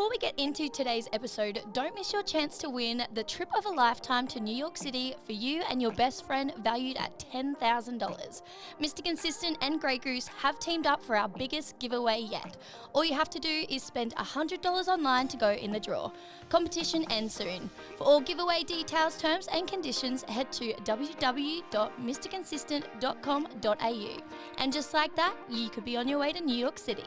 Before we get into today's episode, don't miss your chance to win the trip of a lifetime to New York City for you and your best friend, valued at $10,000. Mr. Consistent and Grey Goose have teamed up for our biggest giveaway yet. All you have to do is spend $100 online to go in the draw. Competition ends soon. For all giveaway details, terms and conditions, head to www.mrconsistent.com.au. And just like that, you could be on your way to New York City.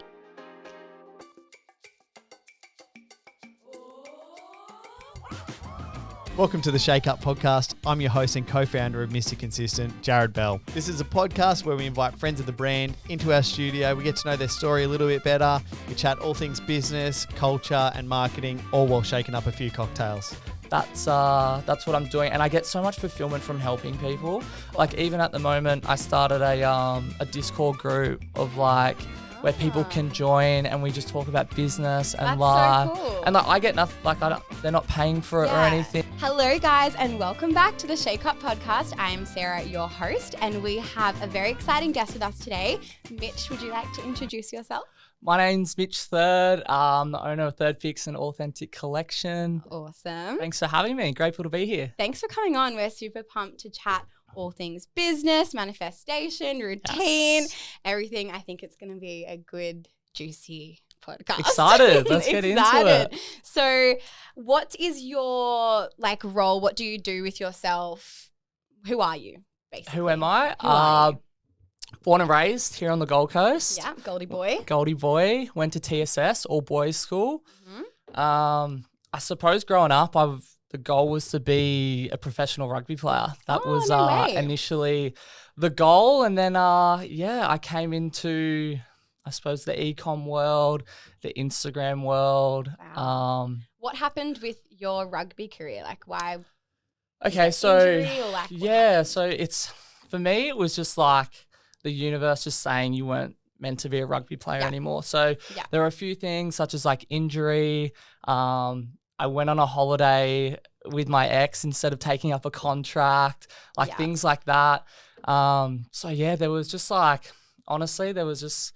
Welcome to the Shake Up Podcast. I'm your host and co-founder of Mr. Consistent, Jared Bell. This is a podcast where we invite friends of the brand into our studio. We get to know their story a little bit better. We chat all things business, culture, and marketing, all while shaking up a few cocktails. That's what I'm doing, and I get so much fulfillment from helping people. Like even at the moment, I started a Discord group of like where people can join, and we just talk about business and life. So cool. And like I get nothing, like they're not paying for it or anything. Hello guys, and welcome back to the Shake Up Podcast. I am Sarah, your host, and we have a very exciting guest with us today. Mitch, would you like to introduce yourself? My name's Mitch Third. I'm the owner of Third Fix and Authentic Collection. Awesome. Thanks for having me. Grateful to be here. Thanks for coming on. We're super pumped to chat all things business, manifestation, routine, everything. I think it's going to be a good, juicy podcast. Excited. Let's get into it. So what is your role? What do you do with yourself? Who are you, basically? Who am I? Who are you? Born and raised here on the Gold Coast. Yeah, Goldie boy. Goldie boy. Went to TSS, all boys school. Mm-hmm. I suppose growing up, the goal was to be a professional rugby player. That was no way. initially the goal. And then, I came into, I suppose, the e-com world, the Instagram world. Wow. What happened with your rugby career? Like why? Okay, so injury or what happened? so for me, it was just like the universe just saying you weren't meant to be a rugby player anymore. So there are a few things such as like injury. I went on a holiday with my ex instead of taking up a contract, things like that. There was just honestly, there was just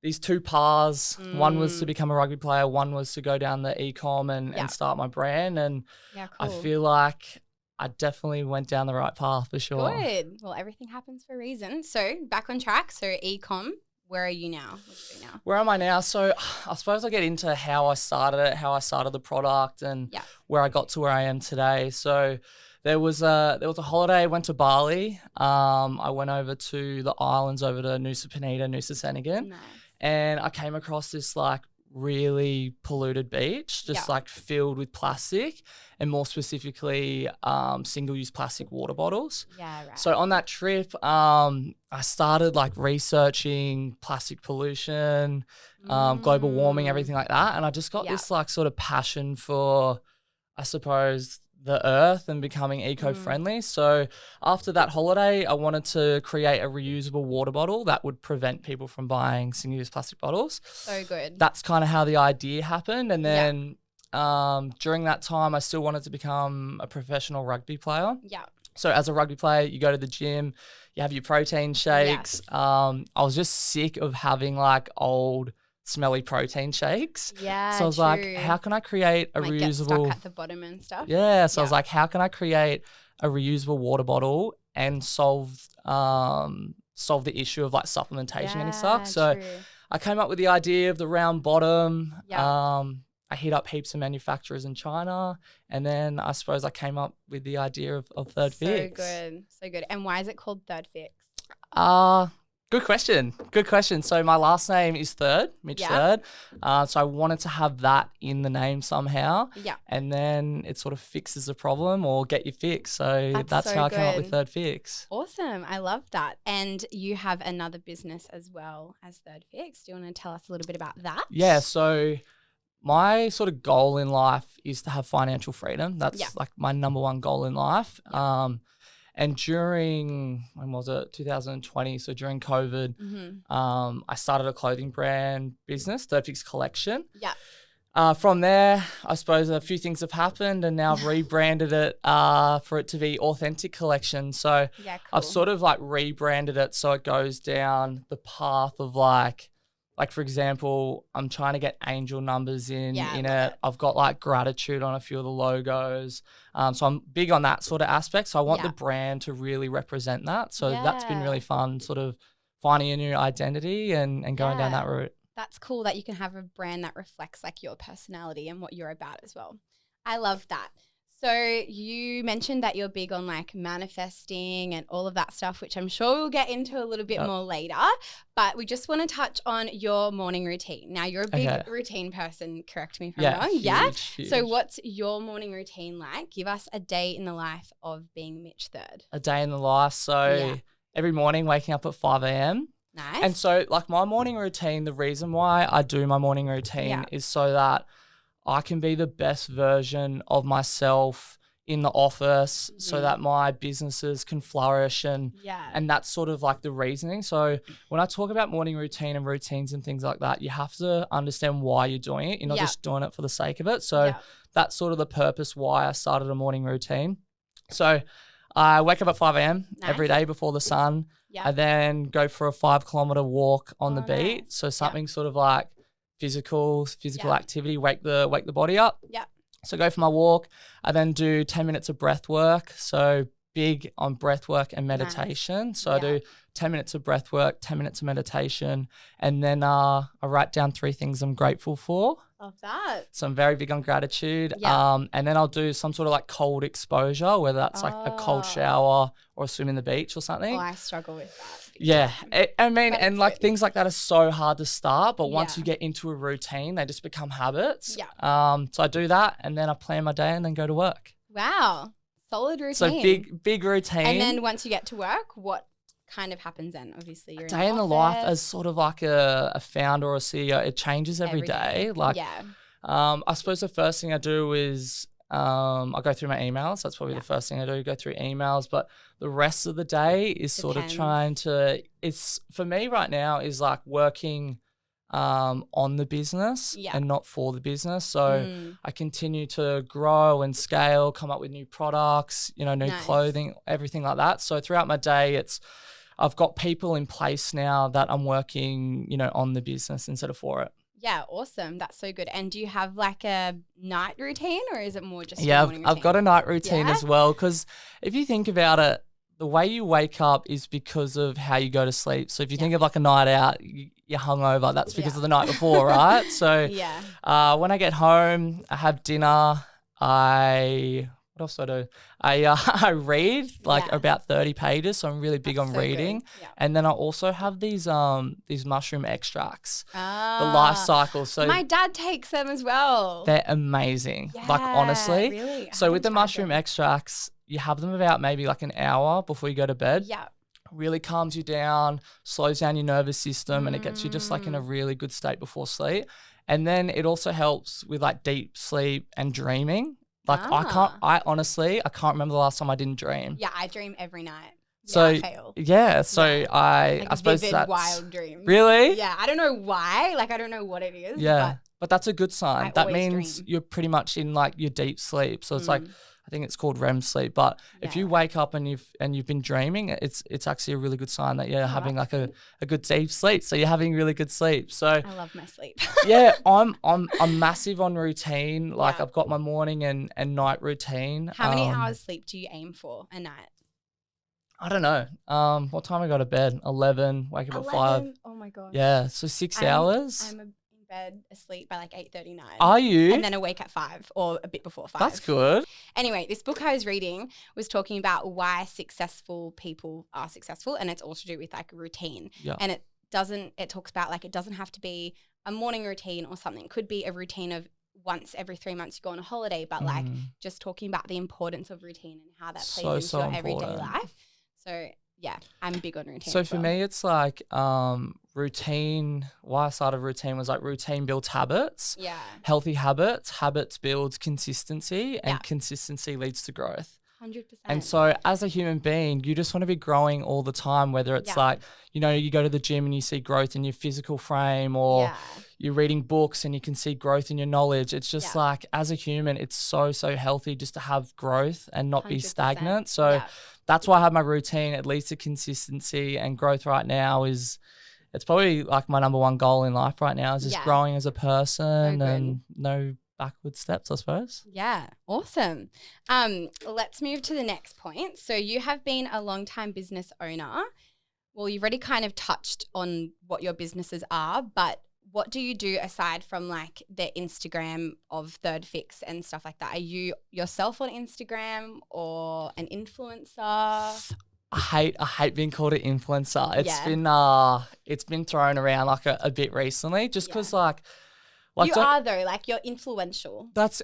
these two paths. One was to become a rugby player. One was to go down the e-com and start my brand. And cool. I feel like I definitely went down the right path for sure. Good. Well, everything happens for a reason. So back on track. So e-com, where are you now? What do you do now? Where am I now? So I suppose I'll get into how I started it, how I started the product and where I got to where I am today. So there was a holiday. I went to Bali. I went over to the islands, over to Nusa Penida, Nusa Cenagan. Nice. And I came across this really polluted beach, just filled with plastic, and more specifically single-use plastic water bottles. Yeah, right. So on that trip, I started researching plastic pollution, global warming, everything like that, and I just got this sort of passion for, I suppose, the earth and becoming eco-friendly. So after that holiday, I wanted to create a reusable water bottle that would prevent people from buying single-use plastic bottles. So good. That's kind of how the idea happened. And then during that time, I still wanted to become a professional rugby player. Yeah. So as a rugby player, you go to the gym, you have your protein shakes. Yes. I was just sick of having old smelly protein shakes. Yeah, so I was like, how can I create a reusable? Get stuck at the bottom and stuff. Yeah. So I was like, how can I create a reusable water bottle and solve the issue of supplementation and stuff? So I came up with the idea of the round bottom. Yeah. I hit up heaps of manufacturers in China, and then I suppose I came up with the idea of Third Fix. So good. And why is it called Third Fix? Good question. So my last name is Third, Mitch Third. So I wanted to have that in the name somehow. Yeah. And then it sort of fixes the problem or get you fixed. So that's how I came up with Third Fix. Awesome. I love that. And you have another business as well as Third Fix. Do you want to tell us a little bit about that? Yeah. So my sort of goal in life is to have financial freedom. That's my number one goal in life. Yeah. And during, when was it, 2020, so during COVID, I started a clothing brand business, Third Fix Collection. Yeah. From there, I suppose a few things have happened, and now I've rebranded it for it to be Authentic Collection. So cool. I've sort of rebranded it so it goes down the path of like, for example, I'm trying to get angel numbers in love it. I've got like gratitude on a few of the logos. So I'm big on that sort of aspect. So I want the brand to really represent that. So that's been really fun, sort of finding a new identity and going down that route. That's cool that you can have a brand that reflects like your personality and what you're about as well. I love that. So you mentioned that you're big on like manifesting and all of that stuff, which I'm sure we'll get into a little bit more later. But we just want to touch on your morning routine. Now, you're a big routine person. Correct me if I'm wrong. Huge. So what's your morning routine like? Give us a day in the life of being Mitch Third. A day in the life. So every morning waking up at 5 a.m. Nice. And so like my morning routine, the reason why I do my morning routine is so that I can be the best version of myself in the office so that my businesses can flourish and that's sort of like the reasoning. So when I talk about morning routine and routines and things like that, you have to understand why you're doing it. You're not just doing it for the sake of it. So that's sort of the purpose why I started a morning routine. So I wake up at 5 a.m. every day before the sun. I then go for a 5-kilometer walk on the beat. Nice. So something sort of like physical activity, wake the body up. So go for my walk. I then do 10 minutes of breath work. So big on breath work and meditation. Nice. So I do 10 minutes of breath work, 10 minutes of meditation, and then I write down 3 things I'm grateful for. Love that. So I'm very big on gratitude. And then I'll do some sort of like cold exposure, whether that's like a cold shower or a swim in the beach or something. Oh, I struggle with that. Yeah. I mean, and like things like that are so hard to start, but once you get into a routine, they just become habits. So I do that and then I plan my day and then go to work. Wow. Solid routine. So big routine. And then once you get to work, what kind of happens then? Obviously, you're day in the life as sort of like a founder or a CEO. It changes every day. Like, I suppose the first thing I do is I go through my emails. That's probably the first thing I do. Go through emails, but the rest of the day is sort of trying to. It's for me right now is like working on the business and not for the business. So I continue to grow and scale, come up with new products, new clothing, everything like that. So throughout my day, I've got people in place now that I'm working, on the business instead of for it. Yeah, awesome. That's so good. And do you have like a night routine or is it more just I've got a night routine as well, because if you think about it, the way you wake up is because of how you go to sleep. So if you think of like a night out, you're hungover, that's because of the night before, right? So when I get home, I have dinner, what else do I do? I read like about 30 pages, so I'm really big on reading. And then I also have these mushroom extracts, the life cycle. So my dad takes them as well. They're amazing. Like honestly. Really? So with the mushroom extracts, you have them about maybe like an hour before you go to bed. Really calms you down, slows down your nervous system, and it gets you just like in a really good state before sleep. And then it also helps with like deep sleep and dreaming. Like I honestly can't remember the last time I didn't dream. Yeah, I dream every night. So I fail. I suppose vivid, that's wild dream. Really? Yeah, I don't know why. Like I don't know what it is. Yeah, but that's a good sign. That means dream. you're pretty much in like your deep sleep. So it's like I think it's called REM sleep. But if you wake up and you've been dreaming, it's actually a really good sign that you're having like a good deep sleep. So you're having really good sleep. So I love my sleep. I'm massive on routine. Like I've got my morning and night routine. How many hours sleep do you aim for a night? I don't know. What time I go to bed? 11. Wake up at 5. Oh my god. Yeah, so 6 hours. I'm in bed asleep by like 8:39. Are you? And then awake at 5 or a bit before 5. That's good. Anyway, this book I was reading was talking about why successful people are successful, and it's all to do with like routine. Yeah. And it talks about like it doesn't have to be a morning routine or something. It could be a routine of once every 3 months you go on a holiday, but like just talking about the importance of routine and how that plays into your everyday life. So yeah, I'm big on routine. So for me, it's like routine. Why I started routine was like routine builds habits. Yeah. Healthy habits. Habits builds consistency, and consistency leads to growth. 100%. And so as a human being, you just want to be growing all the time, whether it's like, you go to the gym and you see growth in your physical frame, or you're reading books and you can see growth in your knowledge. It's just like, as a human, it's so healthy just to have growth and not 100%. Be stagnant. So that's why I have my routine. It leads to consistency, and growth right now is it's probably like my number one goal in life right now is just growing as a person and no backward steps, I suppose. Yeah, awesome. Let's move to the next point. So you have been a long-time business owner. Well, you've already kind of touched on what your businesses are, but what do you do aside from like the Instagram of Third Fix and stuff like that? Are you yourself on Instagram or an influencer? I hate being called an influencer. It's been thrown around like a bit recently, just because like you are though, like you're influential. That's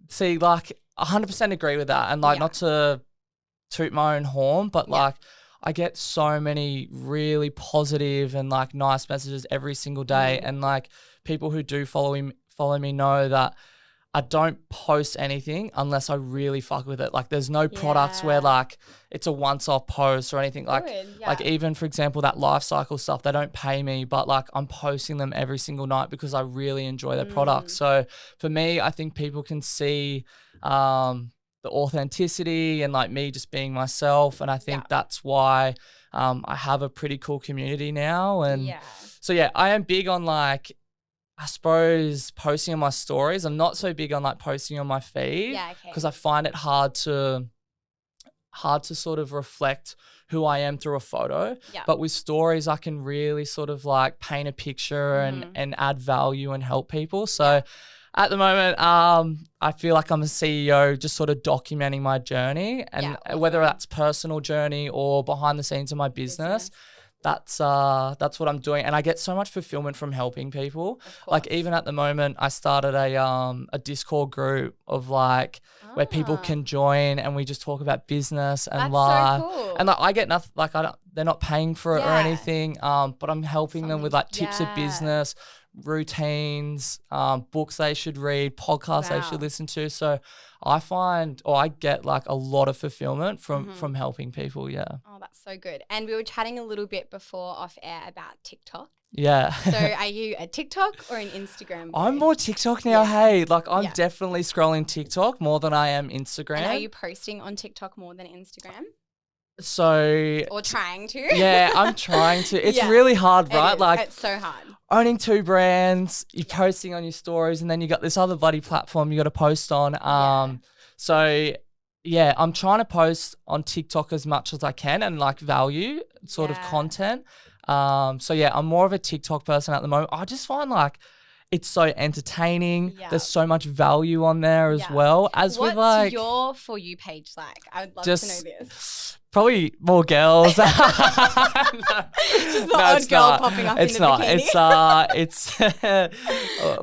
see, like 100% agree with that, and like not to toot my own horn, but like I get so many really positive and like nice messages every single day, and like people who do follow me know that I don't post anything unless I really fuck with it. Like there's no products where like it's a once-off post or anything. Like even for example that life cycle stuff, they don't pay me, but like I'm posting them every single night because I really enjoy their products. So for me, I think people can see the authenticity and like me just being myself, and I think that's why I have a pretty cool community now. And so I am big on like, I suppose, posting on my stories. I'm not so big on like posting on my feed because I find it hard to sort of reflect who I am through a photo. But with stories, I can really sort of like paint a picture and add value and help people. So at the moment, I feel like I'm a CEO just sort of documenting my journey, and whether that's personal journey or behind the scenes of my business. That's what I'm doing, and I get so much fulfillment from helping people. Like even at the moment, I started a Discord group of like where people can join, and we just talk about business and life. So cool. And like I get nothing, like they're not paying for it or anything. But I'm helping them with like tips of business, routines, books they should read, podcasts they should listen to. So I get like a lot of fulfillment from helping people. Yeah. Oh, that's so good. And we were chatting a little bit before off air about TikTok. Yeah. So are you a TikTok or an Instagram boy? I'm more TikTok now. Hey, like I'm definitely scrolling TikTok more than I am Instagram. And are you posting on TikTok more than Instagram? So or trying to? Yeah, I'm trying to. It's really hard, right? Like it's so hard. Owning 2 brands, you're posting on your stories, and then you got this other bloody platform you got to post on. So yeah, I'm trying to post on TikTok as much as I can and like value sort of content. So yeah, I'm more of a TikTok person at the moment. I just find like it's so entertaining. There's so much value on there as well. What's your For You page like? I would love to know this. Probably more girls. Just the odd girl popping up in the bikini. It's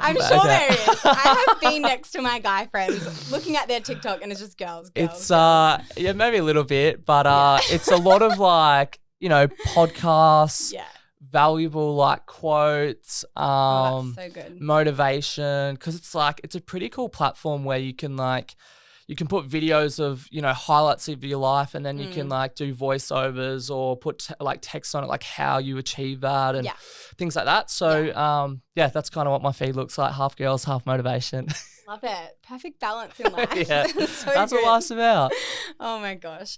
I'm sure there is. I have been next to my guy friends looking at their TikTok, and it's just girls. It's maybe a little bit, but it's a lot of like, you know, podcasts, valuable like quotes, that's so good. motivation, because it's a pretty cool platform where you can put videos of, you know, highlights of your life, and then you can like do voiceovers or put like text on it, like how you achieve that and things like that. So that's kind of what my feed looks like. Half girls, half motivation. Love it. Perfect balance in life. That's what life's about. Oh my gosh.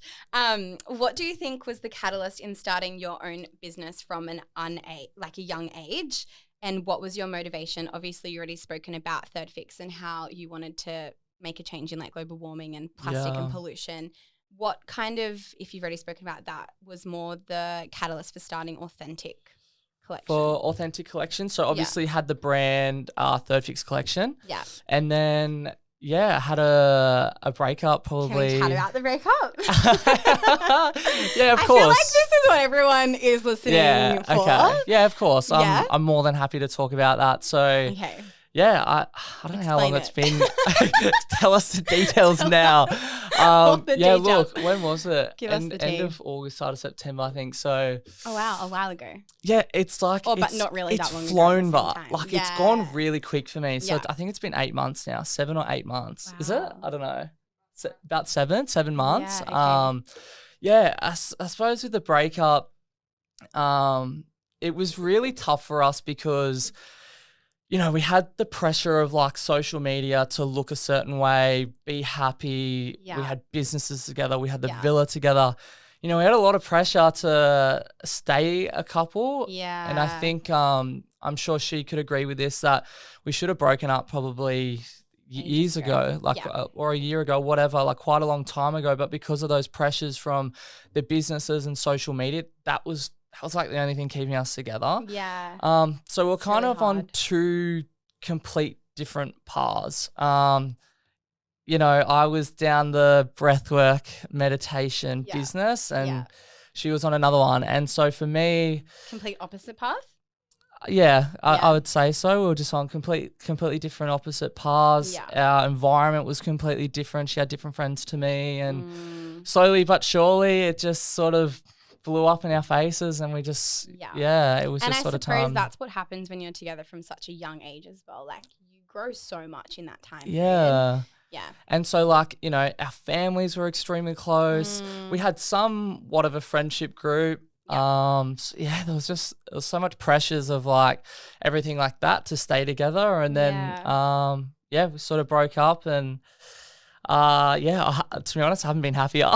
What do you think was the catalyst in starting your own business from a young age? And what was your motivation? Obviously, you already spoken about Third Fix and how you wanted to make a change in like global warming and plastic and pollution. What kind of, if you've already spoken about that, was more the catalyst for starting Authentic Collection? For Authentic Collection, so obviously had the brand Third Fix Collection. Yeah. And then I had a breakup probably. Can we chat about the breakup? Yeah, of course. I feel like this is what everyone is listening for. Okay. Yeah, of course. I'm more than happy to talk about that. So okay. Yeah, I don't know how long it's been. Tell us the details now. Details. Look, when was it? Give us the tea. End of August, start of September, I think. So. Oh wow, a while ago. Yeah, it's like. But not really that long ago. It's flown by. Like it's gone really quick for me. So I think it's been 8 months now, 7 or 8 months. Wow. Is it? I don't know. About 7 months. Yeah, okay. I suppose with the breakup, it was really tough for us because, you know, we had the pressure of like social media to look a certain way, be happy. Yeah. We had businesses together. We had the villa together. we had a lot of pressure to stay a couple. Yeah. And I think I'm sure she could agree with this, that we should have broken up probably years ago, or a year ago, whatever, like quite a long time ago. But because of those pressures from the businesses and social media, that was like the only thing keeping us together. Yeah. So we're It's kind really of on hard. two complete different paths. I was down the breathwork meditation business, and she was on another one. And so for me, Complete opposite path? I would say so. We were just on completely different opposite paths. Yeah. Our environment was completely different. She had different friends to me, and slowly but surely it just sort of blew up in our faces, and we just, it was and just I sort of suppose time. that's what happens when you're together from such a young age as well. Like, you grow so much in that time period. Yeah. Yeah. And so, like, our families were extremely close. We had somewhat of a friendship group. There was so much pressures of like everything like that to stay together. And then, we sort of broke up, and to be honest, I haven't been happier.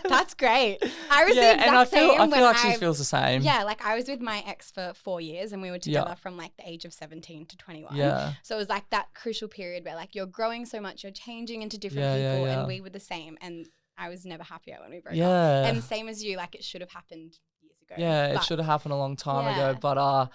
That's great. I was the exact and I same. feel like she feels the same. Yeah, like I was with my ex for 4 years, and we were together from like the age of 17 to 21. Yeah. So it was like that crucial period where like you're growing so much, you're changing into different people, and we were the same. And I was never happier when we broke up. And same as you, like it should have happened years ago. Yeah, it should have happened a long time ago. But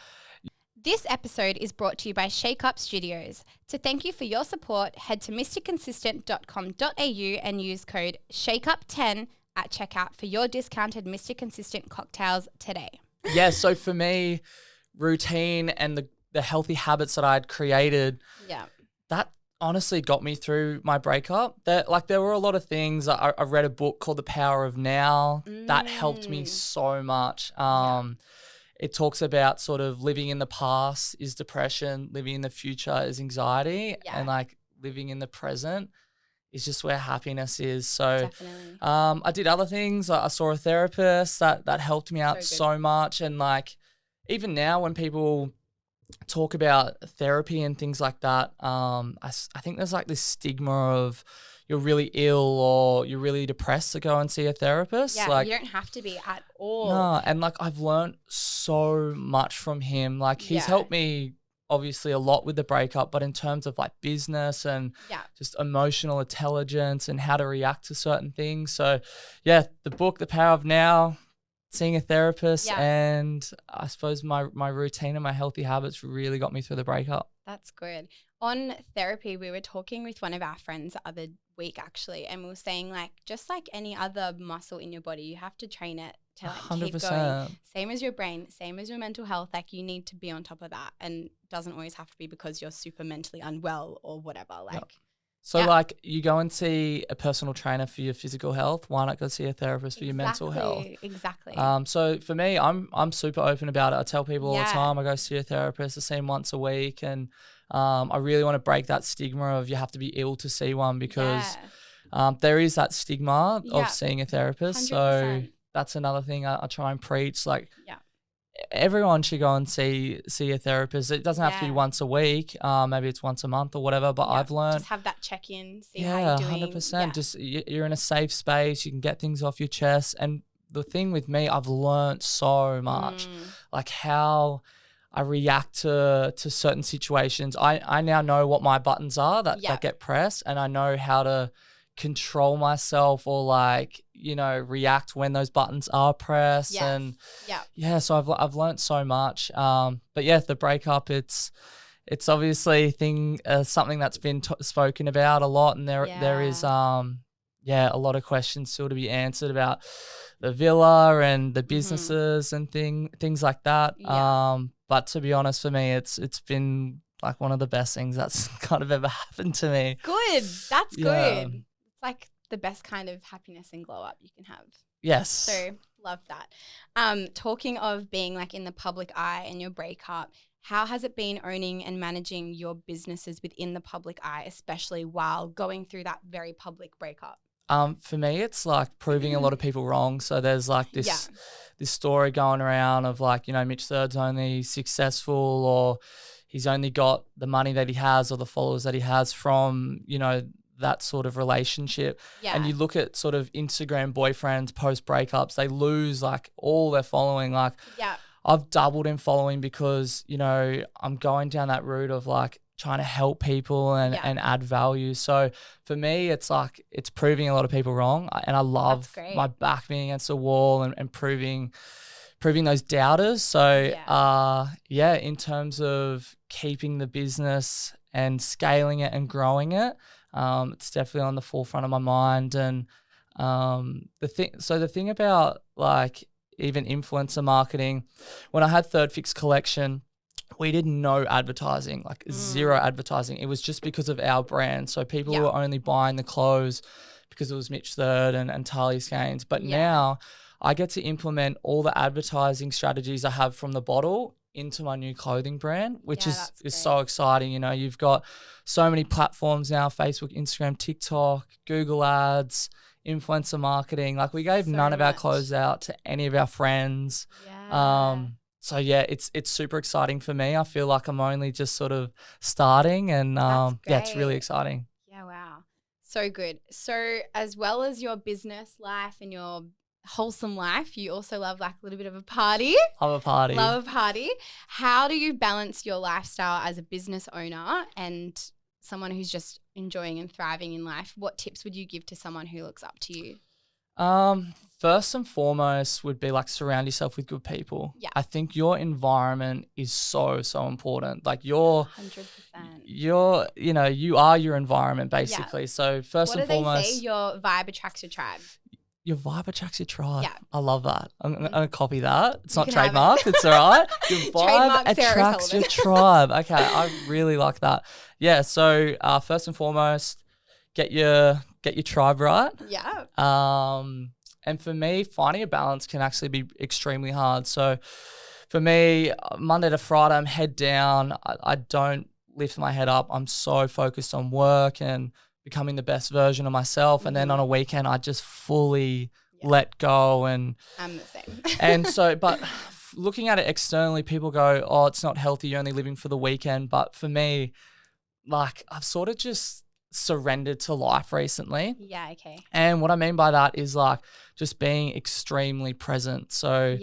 this episode is brought to you by Shake Up Studios. To thank you for your support, head to mrconsistent.com.au and use code SHAKEUP10 at checkout for your discounted Mr. Consistent cocktails today. Yeah, so for me, routine and the healthy habits that I had created, that honestly got me through my breakup. There were a lot of things. I read a book called The Power of Now. That helped me so much. It talks about sort of living in the past is depression, living in the future is anxiety, and like living in the present is just where happiness is. So I did other things. I saw a therapist that helped me out so much. And like even now when people talk about therapy and things like that, I think there's like this stigma of you're really ill or you're really depressed to go and see a therapist. Yeah, like, you don't have to be at all. No, and like I've learned so much from him. Like he's helped me obviously a lot with the breakup, but in terms of like business and just emotional intelligence and how to react to certain things. So the book, The Power of Now, seeing a therapist, and I suppose my routine and my healthy habits really got me through the breakup. That's good. On therapy, we were talking with one of our friends the other week actually, and we were saying like just like any other muscle in your body, you have to train it to like 100%. keep going. Same as your brain, same as your mental health, like you need to be on top of that, and doesn't always have to be because you're super mentally unwell or whatever. Like So like you go and see a personal trainer for your physical health, why not go see a therapist for your mental health? Exactly. So for me, I'm super open about it. I tell people all the time, I go see a therapist, I see him once a week, and I really want to break that stigma of you have to be ill to see one, because there is that stigma of seeing a therapist. 100%. So that's another thing I try and preach. Like everyone should go and see a therapist. It doesn't have to be once a week. Maybe it's once a month or whatever. But I've learned just have that check-in, see how you're doing. 100%. Just you're in a safe space. You can get things off your chest. And the thing with me, I've learned so much, like how I react to certain situations. I now know what my buttons are that get pressed, and I know how to control myself or like, react when those buttons are pressed. And so I've learned so much. But the breakup, it's obviously something that's been spoken about a lot, and there is a lot of questions still to be answered about the villa and the businesses and things like that. But to be honest, for me, it's been like one of the best things that's kind of ever happened to me. Good. That's good. It's like the best kind of happiness and glow up you can have. Yes. So love that. Talking of being like in the public eye and your breakup, how has it been owning and managing your businesses within the public eye, especially while going through that very public breakup? For me, it's like proving a lot of people wrong. So there's like this story going around of like, Mitch Third's only successful, or he's only got the money that he has or the followers that he has from, that sort of relationship. Yeah. And you look at sort of Instagram boyfriends post breakups, they lose like all their following. Like Yeah. I've doubled in following because, you know, I'm going down that route of like trying to help people and add value. So for me, it's like it's proving a lot of people wrong. And I love my back being against the wall and proving those doubters. So in terms of keeping the business and scaling it and growing it, it's definitely on the forefront of my mind. And the thing about like even influencer marketing, when I had Third Fix Collection, we did no advertising, like zero advertising. It was just because of our brand. So people were only buying the clothes because it was Mitch Third and Talia Skeins. But now I get to implement all the advertising strategies I have from the bottle into my new clothing brand, which is so exciting. You know, you've got so many platforms now, Facebook, Instagram, TikTok, Google Ads, influencer marketing. Like we gave none of our clothes out to any of our friends. So yeah, it's super exciting for me. I feel like I'm only just sort of starting, and it's really exciting. Yeah, wow. So good. So as well as your business life and your wholesome life, you also love like a little bit of a party. Love a party. How do you balance your lifestyle as a business owner and someone who's just enjoying and thriving in life? What tips would you give to someone who looks up to you? First and foremost would be like surround yourself with good people. Yeah. I think your environment is so important. Like you're 100%. You are your environment basically. So first and foremost, what do they say? Your vibe attracts your tribe. Your vibe attracts your tribe. Yeah. I love that. I'm going to copy that. It's not trademarked. It's all right. Your vibe attracts your tribe. Okay. I really like that. Yeah. So first and foremost, get your tribe right. Yeah. And for me, finding a balance can actually be extremely hard. So for me, Monday to Friday, I'm head down. I don't lift my head up. I'm so focused on work and becoming the best version of myself. And then on a weekend, I just fully let go. And I'm the same. And so, but looking at it externally, people go, oh, it's not healthy. You're only living for the weekend. But for me, like I've sort of just surrendered to life recently. Yeah, okay. And what I mean by that is like just being extremely present. So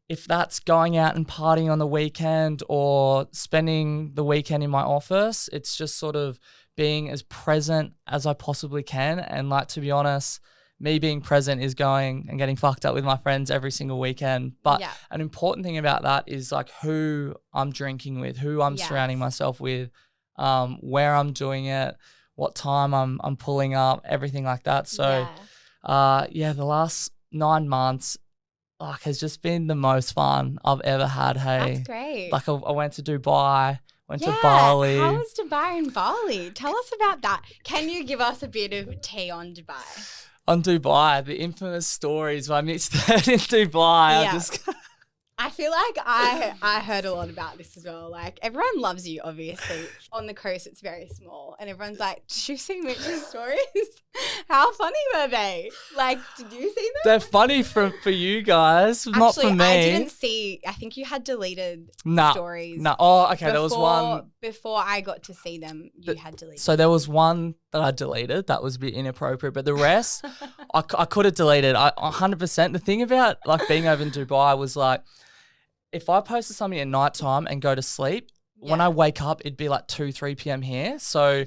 if that's going out and partying on the weekend or spending the weekend in my office, it's just sort of being as present as I possibly can. And like, to be honest, me being present is going and getting fucked up with my friends every single weekend. But an important thing about that is like who I'm drinking with, who I'm surrounding myself with, where I'm doing it, what time I'm pulling up, everything like that. So, the last 9 months has just been the most fun I've ever had. Hey, that's great. Like I went to Dubai, went to Bali. How was Dubai and Bali? Tell us about that. Can you give us a bit of tea on Dubai? On Dubai, the infamous stories by Mitch Third in Dubai. Yeah. I feel like I heard a lot about this as well. Like everyone loves you, obviously. On the coast, it's very small, and everyone's like, "Did you see Mitch's stories? How funny were they? Like, did you see them?" They're funny for you guys, not for me. I didn't see. I think you had deleted stories. No. Oh, okay. There was one before I got to see them. You had deleted. So there was one that I deleted that was a bit inappropriate, but the rest I could have deleted. 100%. The thing about like being over in Dubai was like, if I posted something at nighttime and go to sleep, when I wake up, it'd be like 2-3 p.m. here. So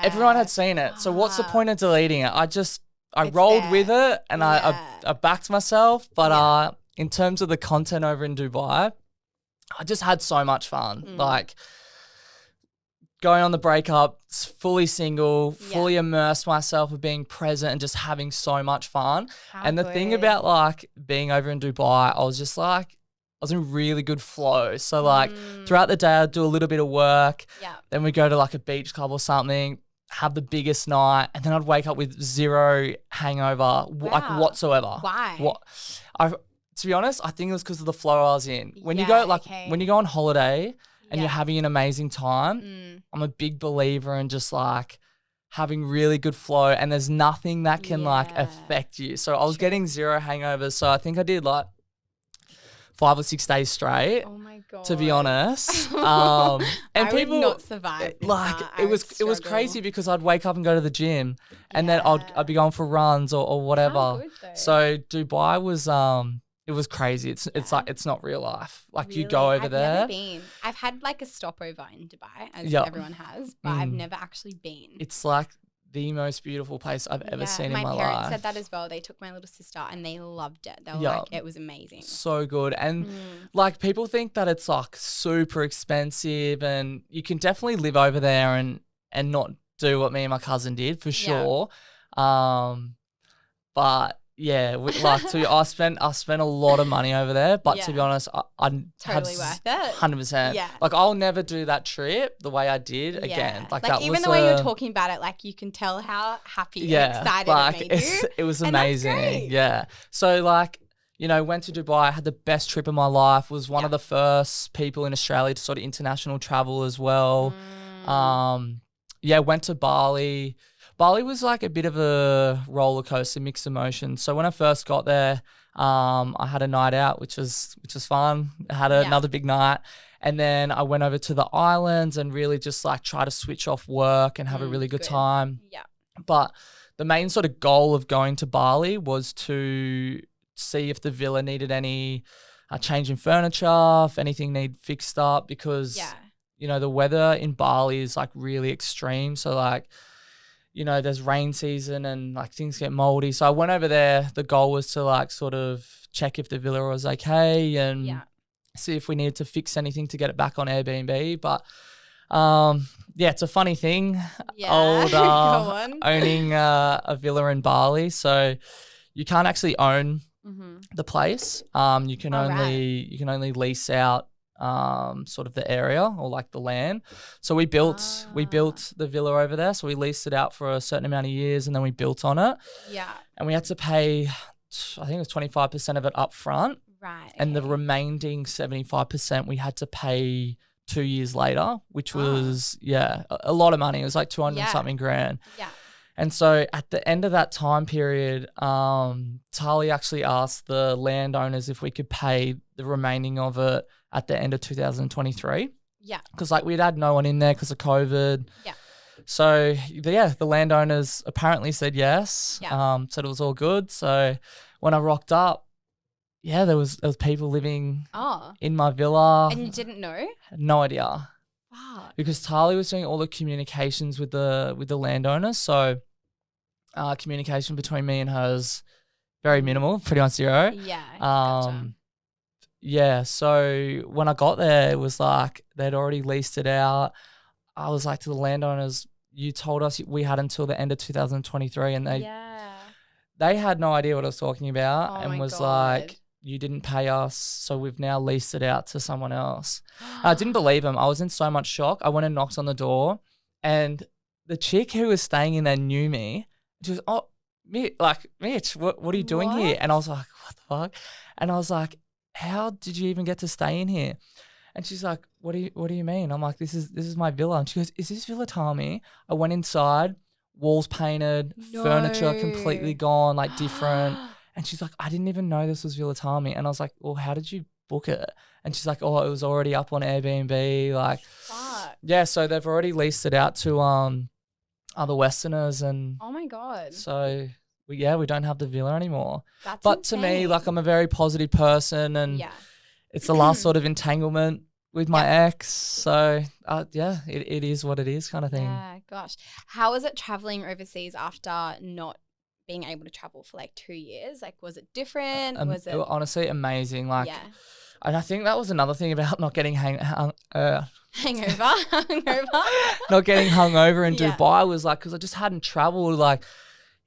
everyone had seen it. So what's the point of deleting it? I rolled with it and I backed myself. But in terms of the content over in Dubai, I just had so much fun. Like going on the breakup, fully single, fully immersed myself with being present and just having so much fun. And the thing about like being over in Dubai, I was just like, I was in really good flow. So like throughout the day, I'd do a little bit of work. Then we'd go to like a beach club or something, have the biggest night, and then I'd wake up with zero hangover, like whatsoever. Why? To be honest, I think it was because of the flow I was in. When you go when you go on holiday and you're having an amazing time, I'm a big believer in just like having really good flow, and there's nothing that can like affect you. So I was getting zero hangovers. So I think I did like 5 or 6 days straight. Oh my God. to be honest. And I people would not survive. like it was crazy because I'd wake up and go to the gym, and then I'd be going for runs or whatever. How good, though. So Dubai was it was crazy. It's like it's not real life. Like Really? you go over there. I've never been. I've had like a stopover in Dubai, as everyone has, but I've never actually been. It's like the most beautiful place I've ever seen in my life. My parents said that as well. They took my little sister and they loved it. They were like, it was amazing. So good. And like people think that it's like super expensive, and you can definitely live over there and not do what me and my cousin did for sure. But yeah, I spent a lot of money over there, but to be honest, I totally worth it. 100%. Yeah. Like I'll never do that trip the way I did again. Like that even was the way you're talking about it, like you can tell how happy and excited it made you. It was and that's amazing. great. Yeah. So like, you know, went to Dubai, had the best trip of my life, was one of the first people in Australia to sort of international travel as well. Went to Bali. Bali was like a bit of a roller coaster, mixed emotions. So when I first got there, I had a night out, which was fun. I had another big night, and then I went over to the islands and really just like try to switch off work and have a really good time. Yeah. But the main sort of goal of going to Bali was to see if the villa needed any change in furniture, if anything needed fixed up, because you know the weather in Bali is like really extreme. So like, you know, there's rain season and like things get moldy. So I went over there. The goal was to like sort of check if the villa was okay and see if we needed to fix anything to get it back on Airbnb. But it's a funny thing. Owning a villa in Bali. So you can't actually own the place. You can only lease out sort of the area or like the land. So we built the villa over there. So we leased it out for a certain amount of years and then we built on it. Yeah. And we had to pay, I think it was 25% of it up front. Right. And the remaining 75% we had to pay 2 years later, which was, a lot of money. It was like 200 something grand. Yeah. And so at the end of that time period, Tali actually asked the landowners if we could pay the remaining of it at the end of 2023. Yeah. Because like we'd had no one in there because of COVID. Yeah. So the landowners apparently said yes. Yeah. Said it was all good. So when I rocked up, there was people living in my villa. And you didn't know? Had no idea. Wow. Because Tali was doing all the communications with the landowners. So communication between me and her is very minimal, pretty much zero. Yeah. Gotcha. Yeah, so when I got there, it was like they'd already leased it out. I was like to the landowners, you told us we had until the end of 2023, and they had no idea what I was talking about and was like, you didn't pay us, so we've now leased it out to someone else. I didn't believe them. I was in so much shock. I went and knocked on the door, and the chick who was staying in there knew me. She was, Mitch, what are you doing here? And I was like, what the fuck? And I was like, how did you even get to stay in here? And she's like, what do you mean? I'm like, this is my villa. And she goes, is this Villa Tami? I went inside, walls painted, furniture completely gone, like different. And she's like, I didn't even know this was Villa Tami. And I was like, well, how did you book it? And she's like, oh, it was already up on Airbnb. Like, fuck. So they've already leased it out to other Westerners. And oh my God. So we don't have the villa anymore. That's insane. To me, like I'm a very positive person, and it's the last sort of entanglement with my ex. So it is what it is, kind of thing. Yeah, gosh. How was it traveling overseas after not being able to travel for like 2 years? Like, was it different? Was it honestly amazing? Like, and I think that was another thing about not getting hangover, not getting hungover in Dubai was like because I just hadn't traveled like.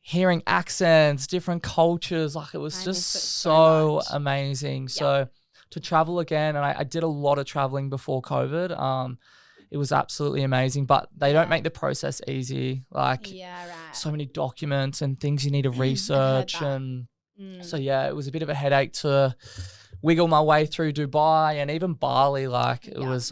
Hearing accents, different cultures, like it was just so amazing. Yeah. So to travel again, and I did a lot of traveling before COVID. It was absolutely amazing, but they don't make the process easy. Like so many documents and things you need to research. And so it was a bit of a headache to wiggle my way through Dubai and even Bali. Like it was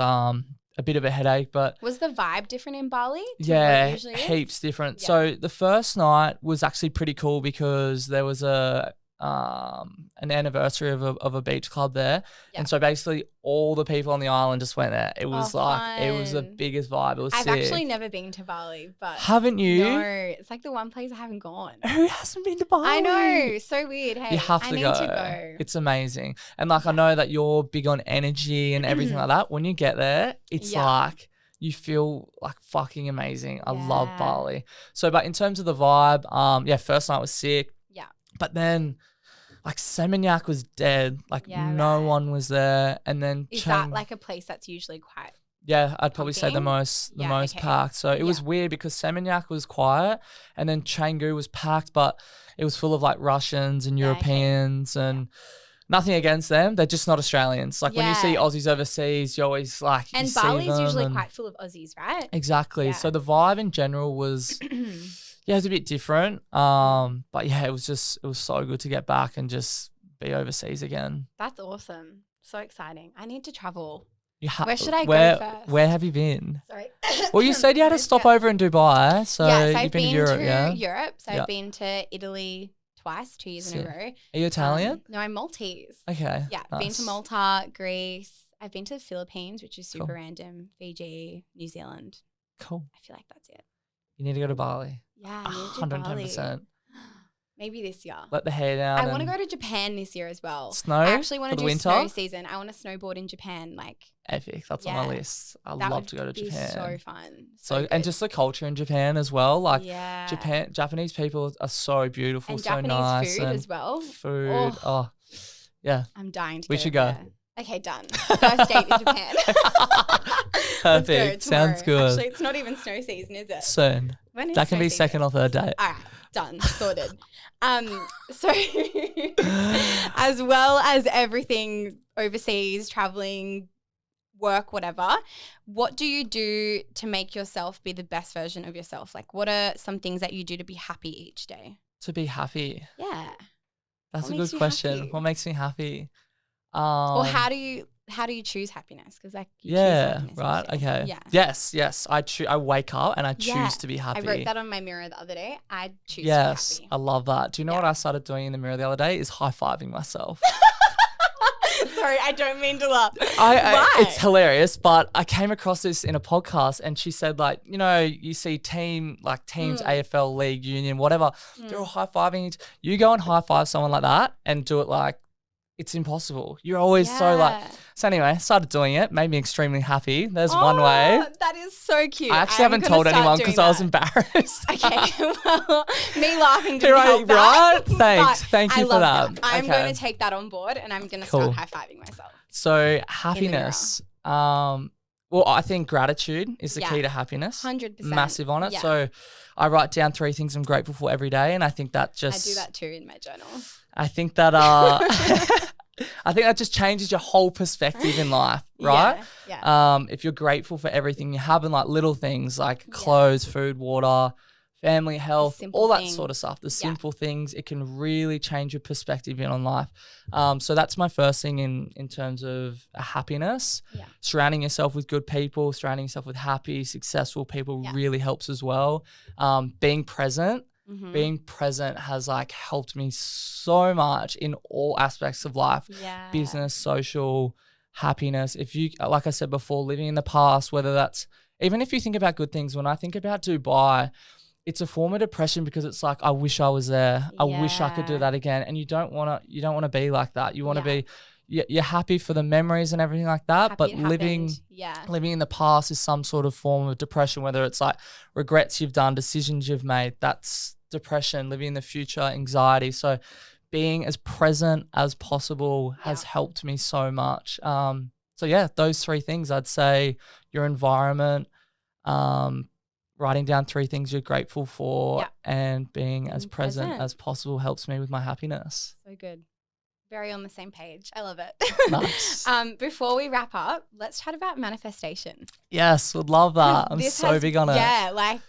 a bit of a headache, but was the vibe different in Bali? Heaps different. So the first night was actually pretty cool because there was a an anniversary of a beach club there. Yeah. And so basically all the people on the island just went there. It was it was the fun. biggest vibe. It was I've sick. actually never been to Bali, but Haven't you? no, it's like the one place I haven't gone. Who hasn't been to Bali? I know, so weird. Hey, You have I to need go. to go. It's amazing. And like I know that you're big on energy and everything like that. When you get there, it's like you feel like fucking amazing. I love Yeah. Bali. So, but in terms of the vibe, first night was sick. Yeah. But then, like Seminyak was dead. Like Yeah, no right. one was there. And then Is that like a place that's usually quite? yeah, I'd probably say the pumping? most Okay. packed. So it was weird because Seminyak was quiet, and then Canggu was packed, but it was full of like Russians and Yeah, okay. Europeans and. Nothing against them. They're just not Australians. Like when you see Yeah. Aussies overseas, you always like you And see Bali's them usually and- quite full of Aussies, right? Exactly. Yeah. So the vibe in general was it was a bit different. But yeah, it was so good to get back and just be overseas again. That's awesome. So exciting. I need to travel. Where should I go first? Where have you been? Sorry. Well, you said you had to stop over in Dubai, so yes, you've I've been been to Europe, to yeah? Europe. So Yeah. I've been to Italy twice, 2 years in a Sick. row. Are you Italian? No, I'm Maltese. Okay. Yeah, nice. been to Malta, Greece. I've been to the Philippines, which is super Cool. random. Fiji, New Zealand. Cool. I feel like that's it. You need to go to Bali. Yeah, I need to Bali. 110%. Maybe this year. Let the hair down. I want to and go to Japan this year as well. Snow I actually want for to the do winter? snow season. I want to snowboard in Japan. Like Epic. That's on my Yeah. list. I'd that love would to go to be Japan. so fun. So and good. just the culture in Japan as well. Like yeah. Japanese people are so beautiful, and so Japanese nice, food and as well. food. Oh, yeah. I'm dying to We go should over go. there. Okay, done. First date in Japan. Let's go Perfect. Sounds tomorrow. good. Actually, it's not even snow season, is it? Soon. When is That can snow be season? second or third date. All right, done, sorted. So as well as everything overseas, traveling, work, whatever, what do you do to make yourself be the best version of yourself? Like, what are some things that you do to be happy each day? To be happy. Yeah. That's What a makes good you question. happy? What makes me happy? Or how do you choose happiness? Because like you choose Yeah, happiness each right. day. Okay. Yeah. Yes. I wake up and I choose Yeah. to be happy. I wrote that on my mirror the other day. I choose Yes, to be I love that. Do you know Yeah. what I started doing in the mirror the other day? Is high-fiving myself. happy. Sorry, I don't mean to laugh. Why? It's hilarious, but I came across this in a podcast and she said, like, you know, you see teams, AFL, league, union, whatever, they're all high-fiving. You go and high-five someone like that and do it like it's impossible. You're always so like. Yeah. So anyway, I started doing it, made me extremely happy. There's one way. That is so cute. I actually haven't told anyone because I was embarrassed. Okay, well, me laughing didn't Right, help that. right? Thanks. but Thank you I for love that. I'm Okay. going to take that on board and I'm going to Cool. start high-fiving myself. So happiness. Well, I think gratitude is the Yeah. key to happiness. 100%. Massive on it. Yeah. So I write down 3 things I'm grateful for every day, and I think that I just do that too in my journal. I think that I think that just changes your whole perspective in life, right? Yeah. If you're grateful for everything you have and like little things like clothes, food, water, family, health, simple all that things. sort of stuff, the simple things, it can really change your perspective in on life. So that's my first thing in terms of happiness. Yeah. Surrounding yourself with good people, surrounding yourself with happy, successful people really helps as well. Being present. Mhm. Being present has like helped me so much in all aspects of life. Yeah. Business, social, happiness. If you, like I said before, living in the past, whether that's, even if you think about good things, when I think about Dubai, it's a form of depression because it's like, I wish I was there. I wish I could do Yeah. that again. And you don't want to be like that. You want to Yeah. be, you're happy for the memories and everything like that. Happy but it living happened. living in the past is some sort of form of depression, whether it's like regrets you've done, decisions you've made, that's depression. Living in the future, anxiety. So being as present as possible has helped me so much. So yeah, those 3 things I'd say: your environment, writing down 3 things you're grateful for, and being as present as possible helps me with my happiness. So good. Very on the same page. I love it. Nice. Before we wrap up, let's chat about manifestation. Yes, would love that. I'm This so has- big on it. Yeah, like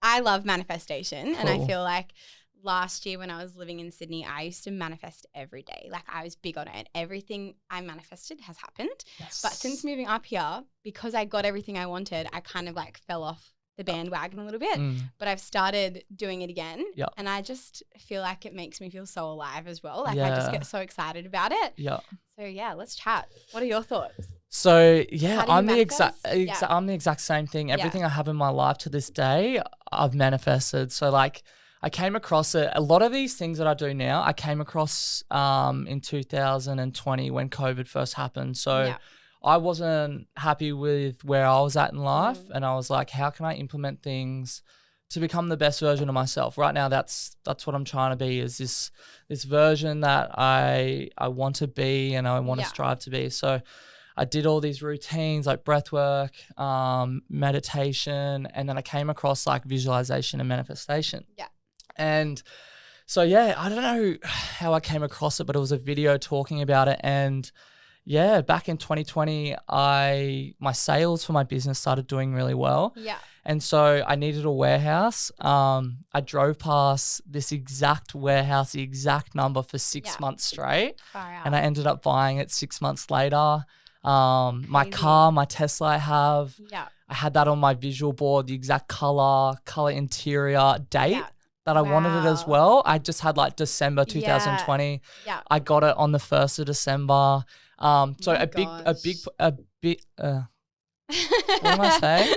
I love manifestation. And I Cool. feel like last year when I was living in Sydney, I used to manifest every day. Like I was big on it and everything I manifested has happened. Yes. But since moving up here, because I got everything I wanted, I kind of like fell off the bandwagon a little bit, but I've started doing it again. Yeah. And I just feel like it makes me feel so alive as well. Like I just get so excited about it. Yeah. So yeah, let's chat. What are your thoughts? So yeah, How do you I'm the exact same thing. Everything I have in my life to this day, I've manifested. So like I came across it. A lot of these things that I do now, I came across in 2020 when COVID first happened. So I wasn't happy with where I was at in life, and I was like, how can I implement things to become the best version of myself? Right now, that's what I'm trying to be, is this version that I want to be and I want to strive to be. So I did all these routines like breath work, meditation, and then I came across like visualization and manifestation. Yeah. And so, yeah, I don't know how I came across it, but it was a video talking about it. And yeah, back in 2020, my sales for my business started doing really well. Yeah. And so I needed a warehouse. I drove past this exact warehouse, the exact number for 6 months straight. And I ended up buying it 6 months later. My car, my Tesla I have, I had that on my visual board, the exact color interior, date that I wanted it as well. I just had like December 2020. Yeah. I got it on the 1st of December. So a big, what am I saying?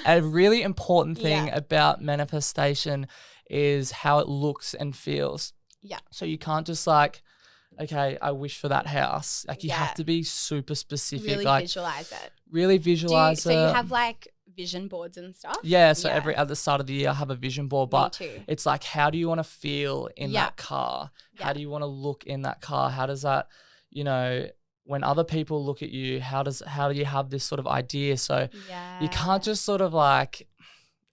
A really important thing about manifestation is how it looks and feels. Yeah. So you can't just like, okay, I wish for that house. Like you have to be super specific. Really like, visualize it. Really visualize it. So you have like vision boards and stuff? Yeah. So at the start of the year, I have a vision board, but it's like, how do you want to feel in that car? How do you want to look in that car? How does that, when other people look at you, how do you have this sort of idea? So you can't just sort of like,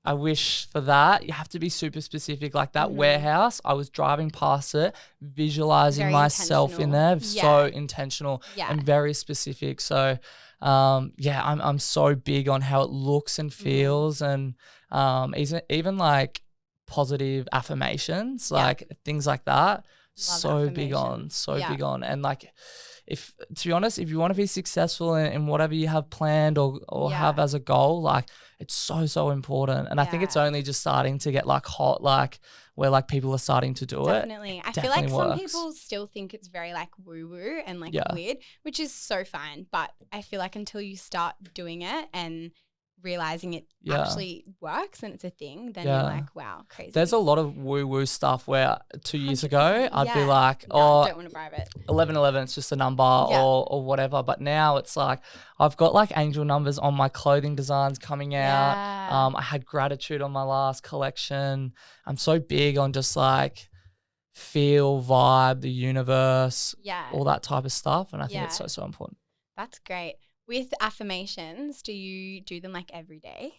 I wish for that. You have to be super specific. Like that warehouse, I was driving past it, visualizing myself in there. So intentional and very specific. So I'm so big on how it looks and feels, and even like positive affirmations, like things like that. Big on. And like, to be honest, if you want to be successful in whatever you have planned or have as a goal, like it's so important. And I think it's only just starting to get like hot, like where like people are starting to do it. Definitely. I feel like some people still think it's very like woo and like weird, which is so fine. But I feel like until you start doing it and realizing it actually works and it's a thing, then you're like, wow, crazy. There's a lot of woo stuff where 2 years ago I'd be like, I don't want to bribe it. 1111, it's just a number or whatever. But now it's like I've got like angel numbers on my clothing designs coming out. I had gratitude on my last collection. I'm so big on just like feel, vibe, the universe, all that type of stuff. And I think it's so important. That's great. With affirmations, do you do them like every day?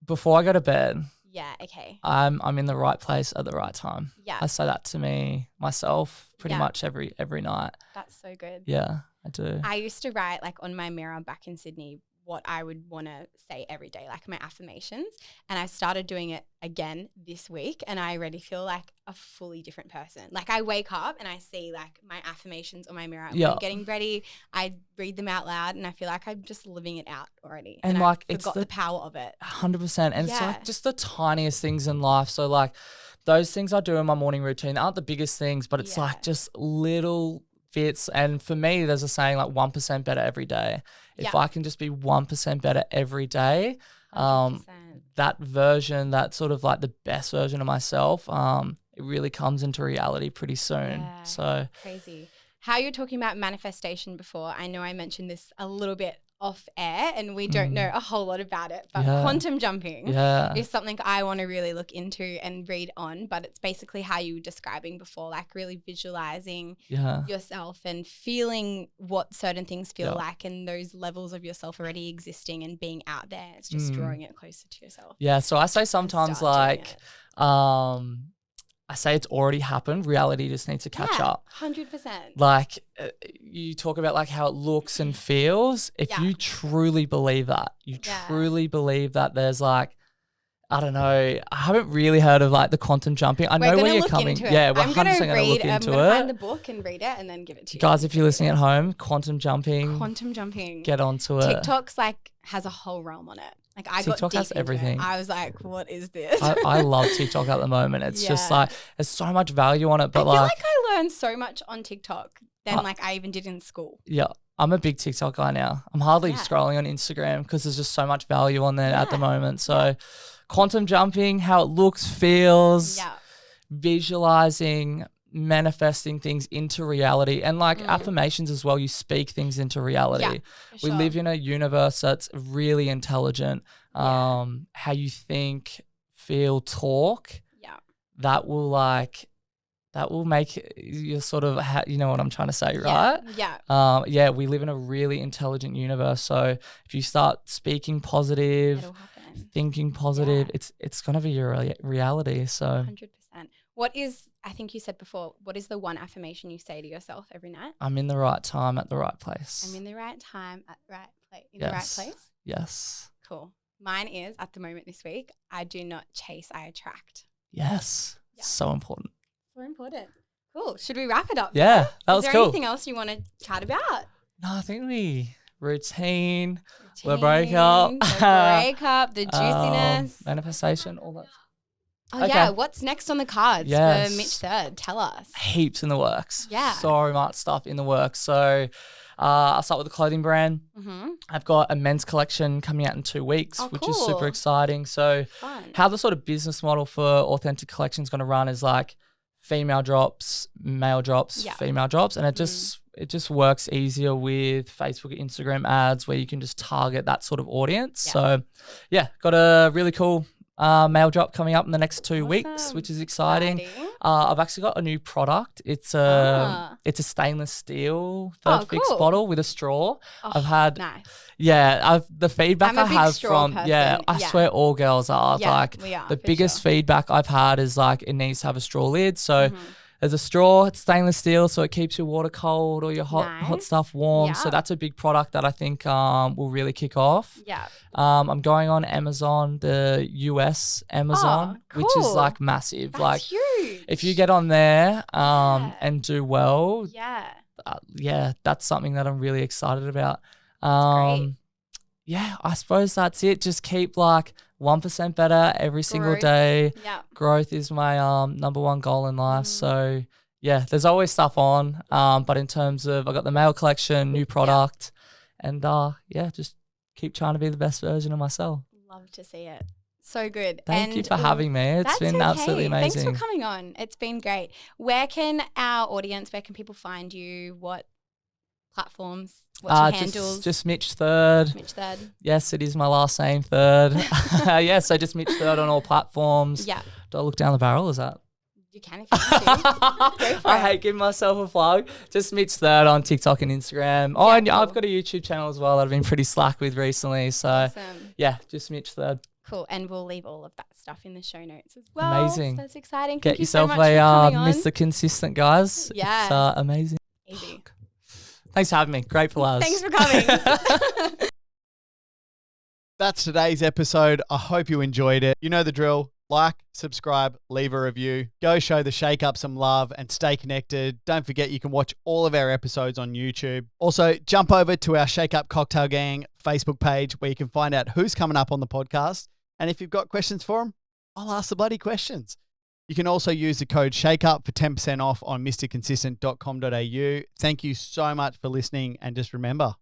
Before I go to bed. Yeah, okay. I'm in the right place at the right time. Yeah. I say that to myself pretty much every night. That's so good. Yeah, I do. I used to write like on my mirror back in Sydney what I would want to say every day, like my affirmations. And I started doing it again this week, and I already feel like a fully different person. Like I wake up and I see like my affirmations on my mirror. When I'm getting ready, I read them out loud, and I feel like I'm just living it out already. And like it's got the power of it. 100%. And it's like just the tiniest things in life. So like those things I do in my morning routine aren't the biggest things, but it's like just little bits. And for me, there's a saying like 1% better every day. If I can just be 1% better every day, that version, that sort of like the best version of myself, it really comes into reality pretty soon. Yeah, so crazy. How you're talking about manifestation before, I know I mentioned this a little bit off air and we don't know a whole lot about it, but quantum jumping is something I want to really look into and read on. But it's basically how you were describing before, like really visualizing yourself and feeling what certain things feel like, and those levels of yourself already existing and being out there. It's just drawing it closer to yourself. Yeah. So I say sometimes like, I say it's already happened. Reality just needs to catch up. 100%. Like you talk about like how it looks and feels. If you truly believe that, truly believe that there's like, I don't know, I haven't really heard of like the quantum jumping. I know where you're coming. Yeah, we're 100% going to look into it. I'm going to find the book and read it and then give it to you. Guys, if you're listening at home, quantum jumping. Quantum jumping. Get onto it. TikTok's like has a whole realm on it. Like I TikTok got deep has into everything. It. I was like, what is this? I love TikTok at the moment. It's just like there's so much value on it. But I feel like I learned so much on TikTok than like I even did in school. Yeah. I'm a big TikTok guy now. I'm hardly scrolling on Instagram because there's just so much value on there at the moment. So quantum jumping, how it looks, feels, visualizing, manifesting things into reality, and like affirmations as well. You speak things into reality. Yeah, we live in a universe that's really intelligent. How you think, feel, talk, that will make you sort of, you know what I'm trying to say, right? Yeah. We live in a really intelligent universe. So if you start speaking positive, thinking positive, it's going to be your reality. So 100%. What is, I think you said before, what is the one affirmation you say to yourself every night? I'm in the right time at the right place. I'm in the right time at the right place. In the right place? Yes. Cool. Mine is, at the moment this week, I do not chase, I attract. Yes. Yeah. So important. So important. Cool. Should we wrap it up? Yeah, that was cool. Is there anything else you want to chat about? No, I think routine, the breakup, the juiciness, manifestation, all that. Oh yeah, what's next on the cards for Mitch Third? Tell us. Heaps in the works. Yeah. So much stuff in the works. So I'll start with the clothing brand. I've got a men's collection coming out in 2 weeks, which is super exciting. So how the sort of business model for Authentic Collection is going to run is like female drops, male drops, female drops. And it just works easier with Facebook, Instagram ads where you can just target that sort of audience. So got a really cool male drop coming up in the next 2 weeks, which is exciting. I've actually got a new product. It's a stainless steel third fix bottle with a straw. I've had the feedback I have from person. I swear all girls are like the biggest feedback I've had is like it needs to have a straw lid. So there's a straw, it's stainless steel, so it keeps your water cold or your hot stuff warm. So that's a big product that I think will really kick off. I'm going on Amazon, the US Amazon, which is like massive. That's like huge. if you get on there and do well, that's something that I'm really excited about. Great. I suppose that's it. Just keep like 1% better every single day. Growth is my number one goal in life. So there's always stuff on. But in terms of, I got the male collection, new product, and just keep trying to be the best version of myself. Love to see it. So good. Thank you for having me. It's been absolutely amazing. Thanks for coming on. It's been great. Where can people find you? What platforms? What's your handles? Just Mitch Third. Mitch Third. Yes, it is my last name, Third. So just Mitch Third on all platforms. Yeah. Do I look down the barrel? Is that? You can if you want to. Go for I hate giving myself a plug. Just Mitch Third on TikTok and Instagram. And I've got a YouTube channel as well that I've been pretty slack with recently. So just Mitch Third. Cool. And we'll leave all of that stuff in the show notes as well. Amazing. So that's exciting. Get yourself a Mr. Consistent, guys. Yeah. It's amazing. Easy. Thanks for having me. Grateful as. Thanks for coming. That's today's episode. I hope you enjoyed it. You know the drill. Like, subscribe, leave a review. Go show the Shake Up some love and stay connected. Don't forget you can watch all of our episodes on YouTube. Also, jump over to our Shake Up Cocktail Gang Facebook page where you can find out who's coming up on the podcast. And if you've got questions for them, I'll ask the bloody questions. You can also use the code SHAKEUP for 10% off on mrconsistent.com.au. Thank you so much for listening, and just remember,